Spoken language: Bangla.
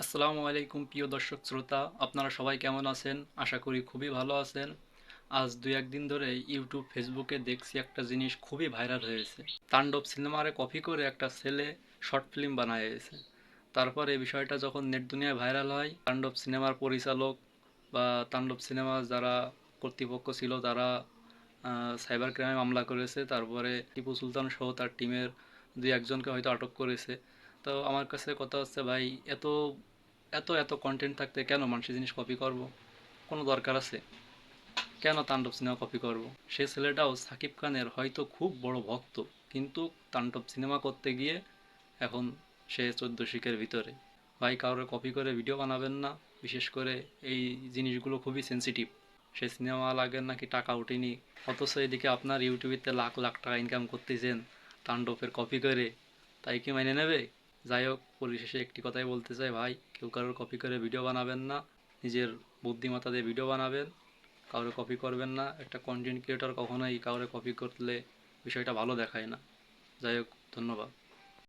আসসালামু আলাইকুম প্রিয় দর্শক শ্রোতা, আপনারা সবাই কেমন আছেন? আশা করি খুবই ভালো আছেন। আজ দুই একদিন ধরে ইউটিউব ফেসবুকে দেখছি একটা জিনিস খুবই ভাইরাল হয়েছে। তাণ্ডব সিনেমারে কপি করে একটা ছেলে শর্ট ফিল্ম বানিয়েছে। তারপর এই বিষয়টা যখন নেট দুনিয়ায় ভাইরাল হয়, তাণ্ডব সিনেমার পরিচালক বা তাণ্ডব সিনেমা যারা কর্তৃপক্ষ ছিল তারা সাইবার ক্রাইমে মামলা করেছে। তারপরে টিপু সুলতান সহ তার টিমের দুই একজনকে হয়তো আটক করেছে। তো আমার কাছে কথা হচ্ছে ভাই, এত এত এত কন্টেন্ট থাকতে কেন মানুষের জিনিস কপি করব? কোনো দরকার আছে? কেন তাণ্ডব সিনেমা কপি করব? সে ছেলেটাও সাকিব খানের হয়তো খুব বড় ভক্ত, কিন্তু তাণ্ডব সিনেমা করতে গিয়ে এখন সে 14 শিখের ভিতরে। ভাই, কারোর কপি করে ভিডিও বানাবেন না। বিশেষ করে এই জিনিসগুলো খুবই সেনসিটিভ। সে সিনেমা লাগেন নাকি টাকা ওঠেনি, অথচ এদিকে আপনার ইউটিউবেতে লাখ লাখ টাকা ইনকাম করতেছেন তাণ্ডবের কপি করে। তাই কি মেনে নেবে? যাই হোক, পরিশেষে একটি কথাই বলতে চাই ভাই, কেউ কারোর কপি করে ভিডিও বানাবেন না। নিজের বুদ্ধিমত্তা দিয়ে ভিডিও বানাবেন, কাউরে কপি করবেন না। একটা কন্টেন্ট ক্রিয়েটর কখনোই কাউরে কপি করলে বিষয়টা ভালো দেখায় না। যাই হোক, ধন্যবাদ।